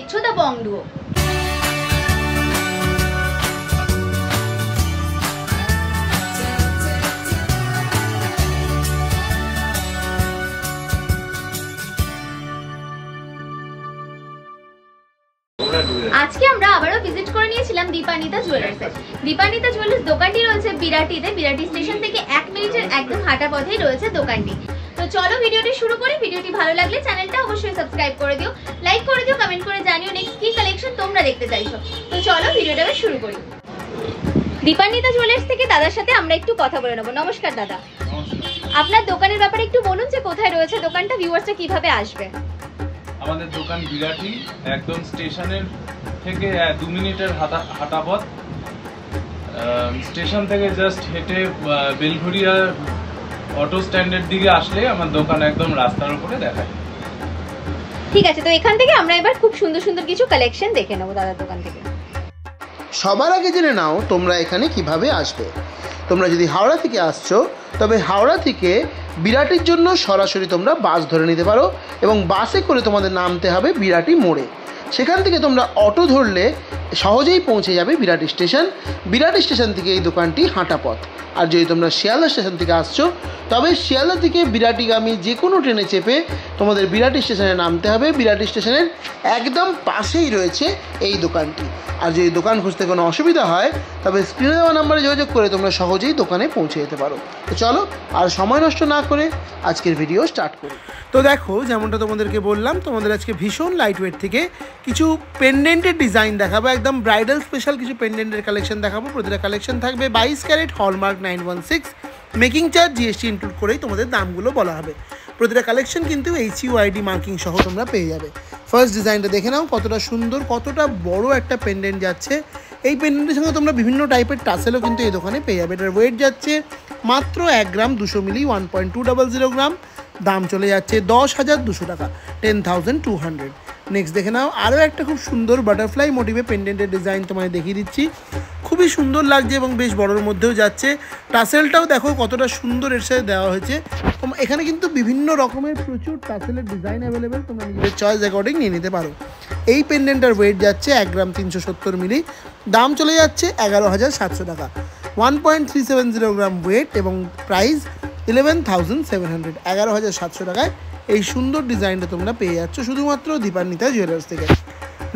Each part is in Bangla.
দেখছো দ্য বং ডুও। আজকে আমরা আবারও ভিজিট করে নিয়েছিলাম দীপান্বিতা জুয়েলার্সে। দীপান্বিতা জুয়েলার্স দোকানটি রয়েছে বিরাটিতে। বিরাটি স্টেশন থেকে 1 মিনিটের একদম হাঁটা পথেই রয়েছে দোকানটি। তো চলো ভিডিওটি শুরু করি। ভিডিওটি ভালো লাগলে চ্যানেলটা অবশ্যই সাবস্ক্রাইব করে দিও, লাইক করে দিও, কমেন্ট করে জানিও নেক্সট কি কালেকশন তোমরা দেখতে চাইছো। তো চলো ভিডিওটা শুরু করি। দীপান্বিতা জুয়েলার্স থেকে দাদার সাথে আমরা একটু কথা বলে নেব। নমস্কার দাদা। আপনার দোকানের ব্যাপারে একটু বলুন যে কোথায় রয়েছে দোকানটা, ভিউয়ার্সরা কিভাবে আসবে। আমাদের দোকান বিরাটি, একদম স্টেশনের থেকে 2 মিনিটের হাঁটা পথ। স্টেশন থেকে জাস্ট হেঁটে বেলঘরিয়া অটো স্ট্যান্ডের দিকে আসলে আমার দোকান একদম রাস্তার উপরে দেখায়। ঠিক আছে, তো এখান থেকে আমরা এবার খুব সুন্দর সুন্দর কিছু কালেকশন দেখে নেব দাদার দোকান থেকে। সবার আগে জেনে নাও তোমরা এখানে কিভাবে আসবে। তোমরা যদি হাওড়া থেকে আসছো তবে হাওড়া থেকে বিরাটির জন্য সরাসরি তোমরা বাস ধরে নিতে পারো এবং বাসে করে তোমাদের নামতে হবে বিরাটি মোড়ে। সেখান থেকে তোমরা অটো ধরলে সহজেই পৌঁছে যাবে বিরাটি স্টেশন। বিরাটি স্টেশন থেকে এই দোকানটি হাঁটা পথ। আর যদি তোমরা শিয়ালদা স্টেশন থেকে আসছো তবে শিয়ালদা থেকে বিরাটিগামী যে কোনো ট্রেনে চেপে তোমাদের বিরাটি স্টেশনে নামতে হবে। বিরাটি স্টেশনের একদম পাশেই রয়েছে এই দোকানটি। আর যদি দোকান খুঁজতে কোনো অসুবিধা হয় তবে স্ক্রিনে দেওয়া নাম্বারে যোগাযোগ করে তোমরা সহজেই দোকানে পৌঁছে যেতে পারো। তো চলো আর সময় নষ্ট না করে আজকের ভিডিও স্টার্ট করি। তো দেখো, যেমনটা তোমাদেরকে বললাম, তোমাদের আজকে ভীষণ লাইট ওয়েট থেকে কিছু পেন্ডেন্টের ডিজাইন দেখাবো। একদম ব্রাইডাল স্পেশাল কিছু পেন্ডেন্টের কালেকশন দেখাবো। প্রতিটা কালেকশন থাকবে 22 carat hallmark 916, making charge GST include করেই তোমাদের দামগুলো বলা হবে। প্রতিটা কালেকশন কিন্তু HUID মার্কিং সহ তোমরা পেয়ে যাবে। ফার্স্ট ডিজাইনটা দেখে নাও, কতটা সুন্দর, কতটা বড় একটা পেন্ডেন্ট যাচ্ছে। এই পেন্ডেন্টের সঙ্গে তোমরা বিভিন্ন টাইপের টাসেলও কিন্তু এই দোকানে পেয়ে যাবে। এটার ওয়েট যাচ্ছে মাত্র 1 গ্রাম 200 মিলি, 1.200 গ্রাম। দাম চলে যাচ্ছে 10,200 টাকা, 10,200। নেক্সট দেখে নাও, আরও একটা খুব সুন্দর বাটারফ্লাই মোটিভে পেন্ডেন্টের ডিজাইন তোমায় দেখিয়ে দিচ্ছি। খুবই সুন্দর লাগছে এবং বেশ বড়োর মধ্যেও যাচ্ছে। টাসেলটাও দেখো কতটা সুন্দর এর সাথে দেওয়া হয়েছে। এখানে কিন্তু বিভিন্ন রকমের প্রচুর টাসেলের ডিজাইন অ্যাভেলেবেল, তোমরা নিজেদের চয়েস অ্যাকর্ডিং নিয়ে নিতে পারো। এই পেন্ডেন্টটার ওয়েট যাচ্ছে 1 গ্রাম 370 মিলি, দাম চলে যাচ্ছে 11,700 টাকা, 1.370 গ্রাম ওয়েট এবং প্রাইস 11,700। 11,700 টাকায় এই সুন্দর ডিজাইনটা তোমরা পেয়ে যাচ্ছ শুধুমাত্র দীপান্বিতা জুয়েলার্স থেকে।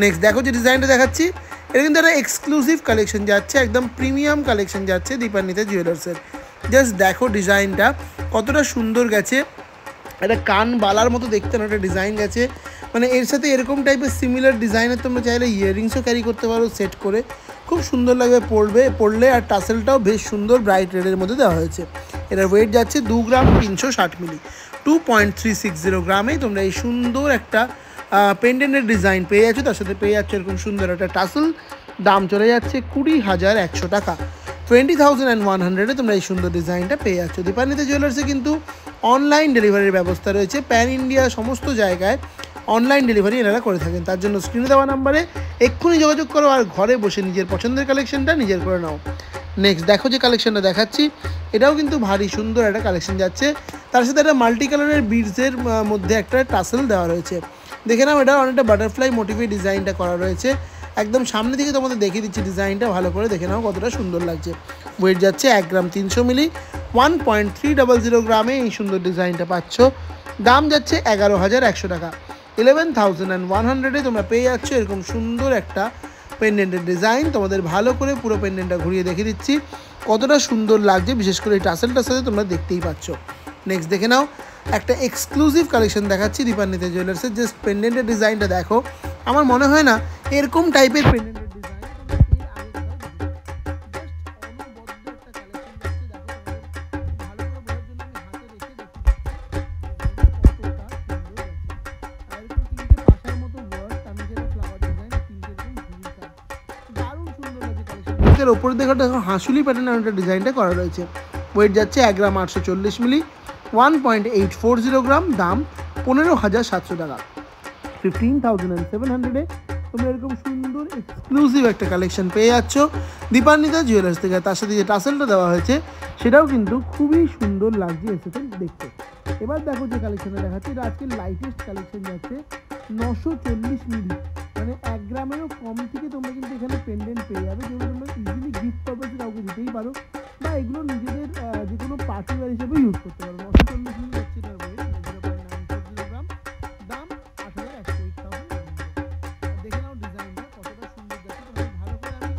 নেক্সট দেখো যে ডিজাইনটা দেখাচ্ছি, এটা কিন্তু একটা এক্সক্লুসিভ কালেকশন যাচ্ছে, একদম প্রিমিয়াম কালেকশন যাচ্ছে দীপান্বিতা জুয়েলার্সের। জাস্ট দেখো ডিজাইনটা কতটা সুন্দর গেছে। একটা কান বালার মতো দেখতে না একটা ডিজাইন গেছে, মানে এর সাথে এরকম টাইপের সিমিলার ডিজাইনের তোমরা চাইলে ইয়াররিংসও ক্যারি করতে পারো সেট করে, খুব সুন্দর লাগবে পরলে। আর টাসেলটাও বেশ সুন্দর ব্রাইট রেডের মধ্যে দেওয়া হয়েছে। এটার ওয়েট যাচ্ছে 2 গ্রাম 360 মিলি, 2.360 গ্রামেই তোমরা এই সুন্দর একটা পেন্ডেন্টের ডিজাইন পেয়ে যাচ্ছ। তার সাথে পেয়ে যাচ্ছে এরকম সুন্দর একটা টাসেল। দাম চলে যাচ্ছে 20,100 টাকা, 20,100-এ তোমরা এই সুন্দর ডিজাইনটা পেয়ে যাচ্ছ। দীপান্বিতা জুয়েলার্সে কিন্তু অনলাইন ডেলিভারির ব্যবস্থা রয়েছে। প্যান ইন্ডিয়া সমস্ত জায়গায় অনলাইন ডেলিভারি এনারা করে থাকেন। তার জন্য স্ক্রিনে দেওয়া নাম্বারে এক্ষুনি যোগাযোগ করো আর ঘরে বসে নিজের পছন্দের কালেকশনটা নিজের করে নাও। নেক্সট দেখো যে কালেকশনটা দেখাচ্ছি, এটাও কিন্তু ভারী সুন্দর একটা কালেকশন যাচ্ছে। তার সাথে একটা মাল্টি কালারের বিডসের মধ্যে একটা টাসেল দেওয়া রয়েছে। দেখে নাও, এটা অনেকটা বাটারফ্লাই মোটিভে ডিজাইনটা করা রয়েছে। একদম সামনে থেকে তোমাদের দেখিয়ে দিচ্ছি ডিজাইনটা, ভালো করে দেখে নাও কতটা সুন্দর লাগছে। ওয়েট যাচ্ছে 1 গ্রাম 300 মিলি, 1.300 গ্রামে এই সুন্দর ডিজাইনটা পাচ্ছ। দাম যাচ্ছে 11,100 টাকা, 11,100-এ তোমরা পেয়ে যাচ্ছ এরকম সুন্দর একটা পেন্ডেন্টের ডিজাইন। তোমাদের ভালো করে পুরো পেন্ডেন্টটা ঘুরিয়ে দেখিয়ে দিচ্ছি কতটা সুন্দর লাগছে, বিশেষ করে এই টাসেলটার সাথে তোমরা দেখতেই পাচ্ছ। নেক্সট দেখে নাও, একটা এক্সক্লুসিভ কালেকশন দেখাচ্ছি দীপান্বিতা জুয়েলার্সের। জাস্ট পেন্ডেন্টের ডিজাইনটা দেখো, আমার মনে হয় না এরকম টাইপের পেন্ডেন্টের ডিজাইন ওপরে দেখো হাঁসুলি প্যাটার্নের একটা ডিজাইনটা করা রয়েছে। ওয়েট যাচ্ছে 1 গ্রাম 840 মিলি, 1.840 গ্রাম। দাম 15,700 টাকা, 15,700-এ তোমরা এরকম সুন্দর এক্সক্লুসিভ একটা কালেকশন পেয়ে যাচ্ছ দীপান্বিতা জুয়েলার্স থেকে। তার সাথে যে টাসেলটা দেওয়া হয়েছে সেটাও কিন্তু খুবই সুন্দর লাগছে এর সাথে দেখতে। এবার দেখো যে কালেকশনটা দেখাচ্ছে, এটা আজকে লাইটেস্ট কালেকশন যাচ্ছে 940 মিলি, মানে 1 গ্রামেরও কম থেকে তোমরা কিন্তু এখানে পেন্ডেন্ট পেয়ে যাবে, যেগুলো তোমরা ইজিলি গিফট পারপাসে কাউকে দিতেই পারো বা এগুলো নিজেদের যে কোনো পার্টি ওয়্যার হিসেবে ইউজ করতে পারো। 940 মিলি হচ্ছে এটার ওয়েট, 0.940 গ্রাম, দাম 8,108,000। দেখে নাও ডিজাইনটা কতটা সুন্দর যাচ্ছে, তোমাদের ভালো করে আমি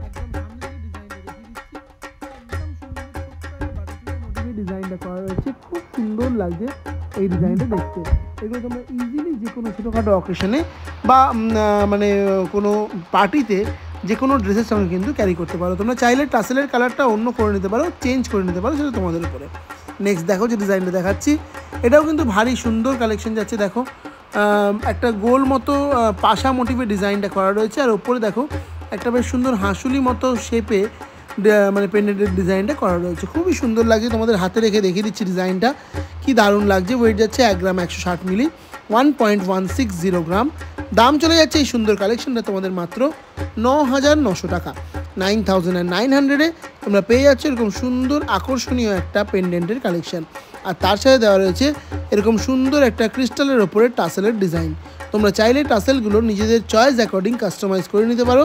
একদম সামনে থেকে ডিজাইনটা দেখিয়ে দিচ্ছি। একদম সুন্দর ছোট্ট একটা বাটারফ্লাই মোটিভে ডিজাইনটা করা রয়েছে, খুব সুন্দর লাগছে এই ডিজাইনটা দেখতে। এগুলো তোমরা ইজিলি যে কোনো ছোটোখাটো অকেশনে বা মানে কোনো পার্টিতে যে কোনো ড্রেসের সঙ্গে কিন্তু ক্যারি করতে পারো। তোমরা চাইলে টাসেলের কালারটা অন্য করে নিতে পারো, চেঞ্জ করে নিতে পারো, সেটা তোমাদের উপরে। নেক্সট দেখো যে ডিজাইনটা দেখাচ্ছি, এটাও কিন্তু ভারী সুন্দর কালেকশন যাচ্ছে। দেখো একটা গোল মতো পাশা মোটিভে ডিজাইনটা করা রয়েছে, আর ওপরে দেখো একটা বেশ সুন্দর হাঁসুলি মতো শেপে মানে পেন্ডেন্টের ডিজাইনটা করা রয়েছে, খুবই সুন্দর লাগছে। তোমাদের হাতে রেখে দেখিয়ে দিচ্ছি ডিজাইনটা কি দারুণ লাগছে। ওয়েট যাচ্ছে 1 গ্রাম 160 মিলি, 1.160 গ্রাম। দাম চলে যাচ্ছে এই সুন্দর কালেকশনটা তোমাদের মাত্র 9,900 টাকা। 9,900-এ তোমরা পেয়ে যাচ্ছ এরকম সুন্দর আকর্ষণীয় একটা পেন্ডেন্টের কালেকশন, আর তার সাথে দেওয়া রয়েছে এরকম সুন্দর একটা ক্রিস্টালের ওপরে টাসেলের ডিজাইন। তোমরা চাইলে টাসেলগুলো নিজেদের চয়েস অ্যাকর্ডিং কাস্টমাইজ করে নিতে পারো।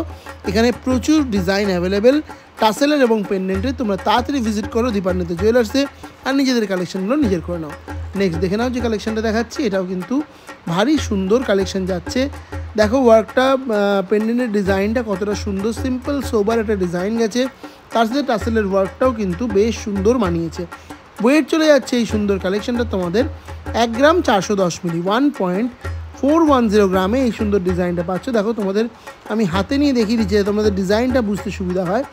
এখানে প্রচুর ডিজাইন অ্যাভেলেবেল টাসেলের এবং পেন্ডেন্টের। তোমরা তাড়াতাড়ি ভিজিট করো দীপান্বিতা জুয়েলার্সে আর নিজেদের কালেকশনগুলো নিজের করে নাও। নেক্সট দেখে নাও যে কালেকশনটা দেখাচ্ছি, এটাও কিন্তু ভারী সুন্দর কালেকশন যাচ্ছে। দেখো ওয়ার্কটা, পেন্ডেন্টের ডিজাইনটা কতটা সুন্দর, সিম্পল সোবার একটা ডিজাইন গেছে, তার সাথে টাসেলের ওয়ার্কটাও কিন্তু বেশ সুন্দর মানিয়েছে। ওয়েট চলে যাচ্ছে এই সুন্দর কালেকশনটা তোমাদের 1 গ্রাম 410 মিলি, 1.410 গ্রামে এই সুন্দর ডিজাইনটা পাচ্ছ। দেখো তোমাদের আমি হাতে নিয়ে দেখিয়ে দিচ্ছি, তোমাদের ডিজাইনটা বুঝতে সুবিধা হয়।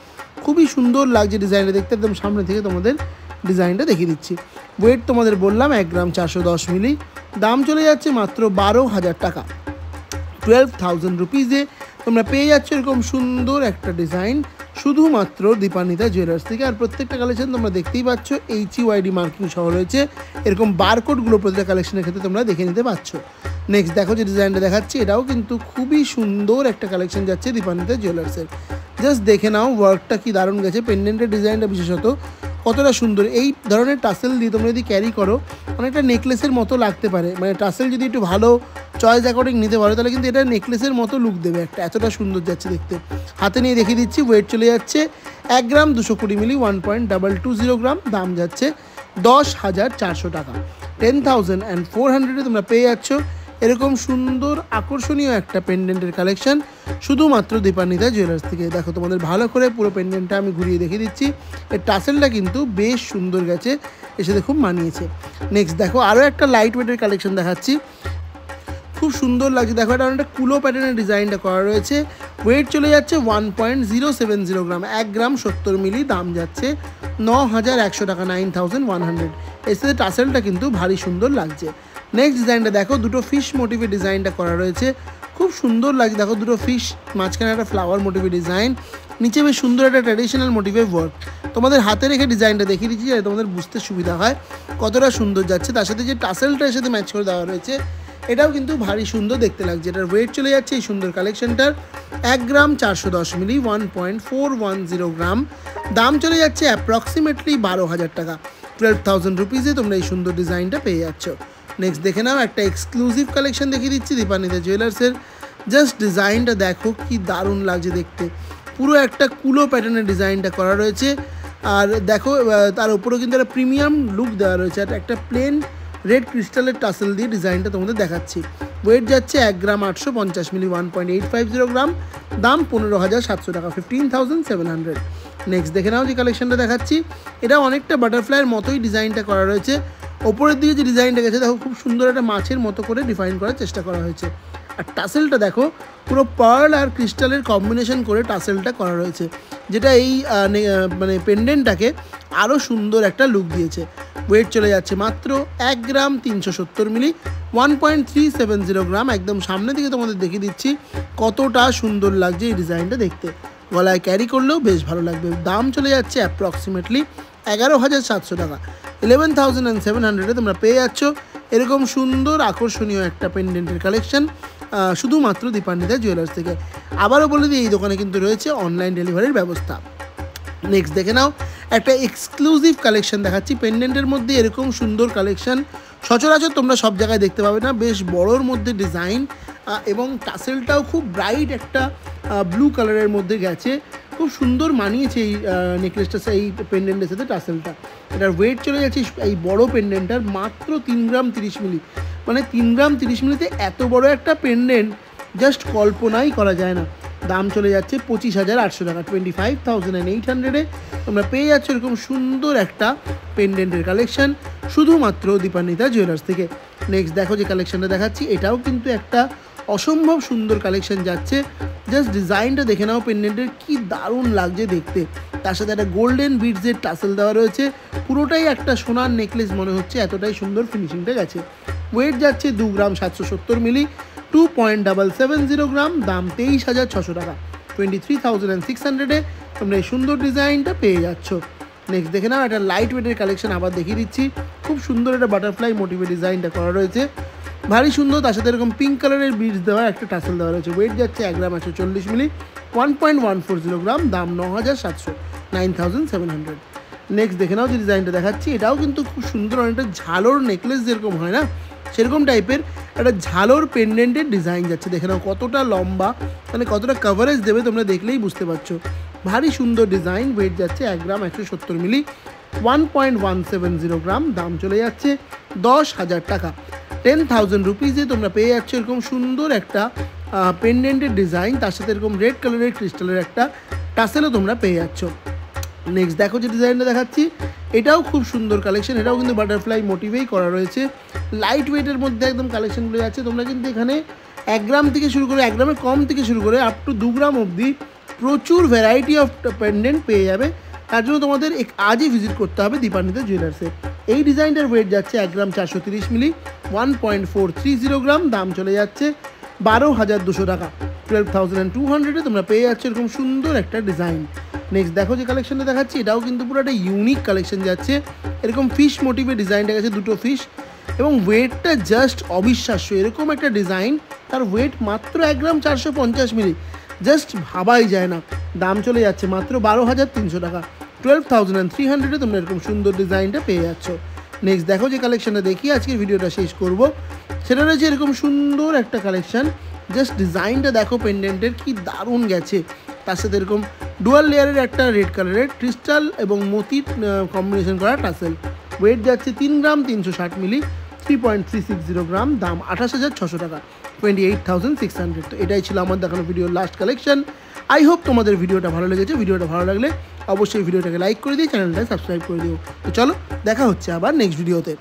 খুবই সুন্দর লাগছে ডিজাইনটা দেখতে, একদম সামনে থেকে তোমাদের ডিজাইনটা দেখিয়ে দিচ্ছি। ওয়েট তোমাদের বললাম 1 গ্রাম 410 মিলি, দাম চলে যাচ্ছে মাত্র 12,000 টাকা। 12,000 রুপিজে তোমরা পেয়ে যাচ্ছ এরকম সুন্দর একটা ডিজাইন শুধুমাত্র দীপান্বিতা জুয়েলার্স থেকে। আর প্রত্যেকটা কালেকশন তোমরা দেখতেই পাচ্ছ HUID মার্কিং সহ রয়েছে, এরকম বারকোডগুলো প্রত্যেকটা কালেকশনের ক্ষেত্রে তোমরা দেখে নিতে পারছো। নেক্সট দেখো যে ডিজাইনটা দেখাচ্ছি, এটাও কিন্তু খুবই সুন্দর একটা কালেকশন যাচ্ছে দীপান্বিতা জুয়েলার্সের। জাস্ট দেখে নাও ওয়ার্কটা কি দারুণ গেছে, পেন্ডেন্টের ডিজাইনটা বিশেষত কতটা সুন্দর। এই ধরনের টাসেল দিয়ে তোমরা যদি ক্যারি করো অনেকটা নেকলেসের মতো লাগতে পারে, মানে টাসেল যদি একটু ভালো চয়েস অ্যাকর্ডিং নিতে পারো তাহলে কিন্তু এটা নেকলেসের মতো লুক দেবে একটা, এতটা সুন্দর যাচ্ছে দেখতে। হাতে নিয়ে দেখিয়ে দিচ্ছি, ওয়েট চলে যাচ্ছে 1 গ্রাম 220 মিলি, 1.220 গ্রাম, দাম যাচ্ছে 10,400 টাকা। 10,400-এ তোমরা পেয়ে যাচ্ছ এরকম সুন্দর আকর্ষণীয় একটা পেন্ডেন্টের কালেকশন শুধুমাত্র দীপান্বিতা জুয়েলার্স থেকে। দেখো তোমাদের ভালো করে পুরো পেন্ডেন্টটা আমি ঘুরিয়ে দেখিয়ে দিচ্ছি, এর টাসেলটা কিন্তু বেশ সুন্দর গেছে, এর সাথে খুব মানিয়েছে। নেক্সট দেখো আরও একটা লাইট ওয়েটের কালেকশন দেখাচ্ছি, খুব সুন্দর লাগছে। দেখো এটা অনেকটা কুলো প্যাটার্নের ডিজাইনটা করা রয়েছে। ওয়েট চলে যাচ্ছে 1.070 গ্রাম, 1 গ্রাম 70 মিলি, দাম যাচ্ছে 9,100 টাকা, 9,100। এর সাথে টাসেলটা কিন্তু ভারী সুন্দর লাগছে। নেক্সট ডিজাইনটা দেখো, দুটো ফিশ মোটিভে ডিজাইনটা করা রয়েছে, খুব সুন্দর লাগছে। দেখো দুটো ফিশ, মাঝখানে একটা ফ্লাওয়ার মোটিভে ডিজাইন, নিচে বেশ সুন্দর একটা ট্র্যাডিশনাল মোটিভে ওয়ার্ক। তোমাদের হাতে রেখে ডিজাইনটা দেখিয়ে দিচ্ছি যাতে তোমাদের বুঝতে সুবিধা হয় কতটা সুন্দর যাচ্ছে। তার সাথে যে টাসেলটা এর সাথে ম্যাচ করে দেওয়া রয়েছে এটাও কিন্তু ভারী সুন্দর দেখতে লাগছে। এটার ওয়েট চলে যাচ্ছে এই সুন্দর কালেকশনটার 1 গ্রাম 410 মিলি, 1.410 গ্রাম, দাম চলে যাচ্ছে অ্যাপ্রক্সিমেটলি 12,000 টাকা। 12,000 রুপিজে তোমরা এই সুন্দর ডিজাইনটা পেয়ে যাচ্ছ। নেক্সট দেখে নাও একটা এক্সক্লুসিভ কালেকশন দেখিয়ে দিচ্ছি দীপান্বিতা জুয়েলার্সের। জাস্ট ডিজাইনটা দেখো কি দারুণ লাগছে দেখতে, পুরো একটা কুলো প্যাটার্নের ডিজাইনটা করা রয়েছে। আর দেখো তার উপরেও কিন্তু একটা প্রিমিয়াম লুক দেওয়া রয়েছে, আর একটা প্লেন রেড ক্রিস্টালের টাসেল দিয়ে ডিজাইনটা তোমাদের দেখাচ্ছি। ওয়েট যাচ্ছে 1 গ্রাম 850 মিলি, 1.850 গ্রাম, দাম 15,700 টাকা, 15,700। নেক্সট দেখে নাও যে কালেকশনটা দেখাচ্ছি, এটা অনেকটা বাটারফ্লাইয়ের মতোই ডিজাইনটা করা রয়েছে। ওপরের দিকে যে ডিজাইনটা গেছে দেখো খুব সুন্দর একটা মাছের মতো করে ডিফাইন করার চেষ্টা করা হয়েছে। আর টাসেলটা দেখো পুরো পার্ল আর ক্রিস্টালের কম্বিনেশন করে টাসেলটা করা রয়েছে, যেটা এই মানে পেন্ডেন্টটাকে আরও সুন্দর একটা লুক দিয়েছে। ওয়েট চলে যাচ্ছে মাত্র 1 গ্রাম 370 মিলি, 1.370 গ্রাম। একদম সামনে থেকে তোমাদের দেখিয়ে দিচ্ছি কতটা সুন্দর লাগছে এই ডিজাইনটা দেখতে, গলায় ক্যারি করলেও বেশ ভালো লাগবে। দাম চলে যাচ্ছে অ্যাপ্রক্সিমেটলি 11,700 টাকা। 11,700-এ তোমরা পেয়ে যাচ্ছ এরকম সুন্দর আকর্ষণীয় একটা পেন্ডেন্টের কালেকশন শুধুমাত্র দীপান্বিতা জুয়েলার্স থেকে। আবারও বলে দিই এই দোকানে কিন্তু রয়েছে অনলাইন ডেলিভারির ব্যবস্থা। নেক্সট দেখে নাও একটা এক্সক্লুসিভ কালেকশন দেখাচ্ছি, পেন্ডেন্টের মধ্যে এরকম সুন্দর কালেকশন সচরাচর তোমরা সব জায়গায় দেখতে পাবে না। বেশ বড়োর মধ্যে ডিজাইন, এবং টাসেলটাও খুব ব্রাইট একটা ব্লু কালারের মধ্যে গেছে। খুব সুন্দর মানিয়েছে এই নেকলেসটা, এই পেন্ডেন্টের সাথে টাসেলটা। এটার ওয়েট চলে যাচ্ছে এই বড় পেন্ডেন্টটার মাত্র 3 গ্রাম 30 মিলি। মানে 3 গ্রাম 30 মিলিতে এত বড় একটা পেন্ডেন্ট জাস্ট কল্পনাই করা যায় না। দাম চলে যাচ্ছে 25,800 টাকা, 25,800-এ তোমরা পেয়ে যাচ্ছ এরকম সুন্দর একটা পেন্ডেন্টের কালেকশন শুধুমাত্র দীপান্বিতা জুয়েলার্স থেকে। নেক্সট দেখো যে কালেকশনটা দেখাচ্ছি, এটাও কিন্তু একটা অসম্ভব সুন্দর কালেকশন যাচ্ছে। জাস্ট ডিজাইনটা দেখে নাও, পেন্ডেন্টের কি দারুণ লাগছে দেখতে। তার সাথে একটা গোল্ডেন বিডসের টাসেল দেওয়া রয়েছে, পুরোটাই একটা সোনার নেকলেস মনে হচ্ছে, এতটাই সুন্দর ফিনিশিংটা গেছে। ওয়েট যাচ্ছে 2 গ্রাম 770 মিলি, 2.770 গ্রাম, দাম 23,600 টাকা, 23,600-এ তোমরা এই সুন্দর ডিজাইনটা পেয়ে যাচ্ছ। নেক্সট দেখে নাও একটা লাইট ওয়েটের কালেকশন, আবার দেখিয়ে দিচ্ছি। খুব সুন্দর একটা বাটারফ্লাই মোটিভে ডিজাইনটা করা রয়েছে, ভারী সুন্দর। তার সাথে এরকম পিঙ্ক কালারের বিডস দেওয়া একটা টাসেল দেওয়া রয়েছে। ওয়েট যাচ্ছে 1 গ্রাম 140 মিলি, 1.140 গ্রাম, দাম 9,700, 9,700। নেক্সট দেখে নাও যে ডিজাইনটা দেখাচ্ছি, এটাও কিন্তু খুব সুন্দর, অনেকটা ঝালোর নেকলেস যেরকম হয় না সেরকম টাইপের একটা ঝালোর পেন্ডেন্টের ডিজাইন যাচ্ছে। দেখে নাও কতটা লম্বা, মানে কতটা কভারেজ দেবে তোমরা দেখলেই বুঝতে পারছো। ভারী সুন্দর ডিজাইন। ওয়েট যাচ্ছে 1 গ্রাম 170 মিলি, 1.170 গ্রাম, দাম চলে যাচ্ছে 10,000 টাকা, 10,000 রুপিজে তোমরা পেয়ে যাচ্ছ এরকম সুন্দর একটা পেন্ডেন্টের ডিজাইন। তার সাথে এরকম রেড কালারের ক্রিস্টালের একটা টাসেলও তোমরা পেয়ে যাচ্ছ। নেক্সট দেখো যে ডিজাইনটা দেখাচ্ছি, এটাও খুব সুন্দর কালেকশন। এটাও কিন্তু বাটারফ্লাই মোটিভেই করা রয়েছে, লাইট ওয়েটের মধ্যে একদম কালেকশনগুলো যাচ্ছে। তোমরা কিন্তু এখানে 1 গ্রাম থেকে শুরু করে, 1 গ্রামের কম থেকে শুরু করে আপ টু 2 গ্রাম অবধি প্রচুর ভ্যারাইটি অফ পেন্ডেন্ট পেয়ে যাবে। তার জন্য তোমাদের আজই ভিজিট করতে হবে দীপান্বিতা জুয়েলার্সে। এই ডিজাইনটার ওয়েট যাচ্ছে 1 গ্রাম 430 মিলি, 1.430 গ্রাম, দাম চলে যাচ্ছে 12,200 টাকা, 12,200-এ তোমরা পেয়ে যাচ্ছ এরকম সুন্দর একটা ডিজাইন। নেক্সট দেখো যে কালেকশনটা দেখাচ্ছি, এটাও কিন্তু পুরো একটা ইউনিক কালেকশন যাচ্ছে। এরকম ফিশ মোটিভে ডিজাইনটা গেছে, দুটো ফিশ, এবং ওয়েটটা জাস্ট অবিশ্বাস্য। এরকম একটা ডিজাইন, তার ওয়েট মাত্র 1 গ্রাম 450 মিলি, জাস্ট ভাবাই যায় না। দাম চলে যাচ্ছে মাত্র 12,300 টাকা, 12,300-এ তোমরা এরকম সুন্দর ডিজাইনটা পেয়ে যাচ্ছ। নেক্সট দেখো যে কালেকশনটা দেখি আজকের ভিডিওটা শেষ করব, সেটা রয়েছে এরকম সুন্দর একটা কালেকশন। জাস্ট ডিজাইনটা দেখো পেন্ডেন্টের কি দারুণ গেছে। তার সাথে এরকম ডুয়াল লেয়ারের একটা রেড কালারের ক্রিস্টাল এবং মতির কম্বিনেশন করা টাসেল। ওয়েট যাচ্ছে 3 গ্রাম 360 মিলি, 3.360 গ্রাম, দাম 28,600 টাকা, 28,600। তো এটাই ছিল আমার দেখানো ভিডিওর লাস্ট কালেকশন। আই হোপ তোমাদের ভিডিওটা ভালো লেগেছে। ভিডিওটা ভালো লাগলে অবশ্যই ভিডিওটাকে লাইক করে দিও, চ্যানেলটা সাবস্ক্রাইব করে দিও। তো চলো দেখা হচ্ছে আবার নেক্সট ভিডিওতে।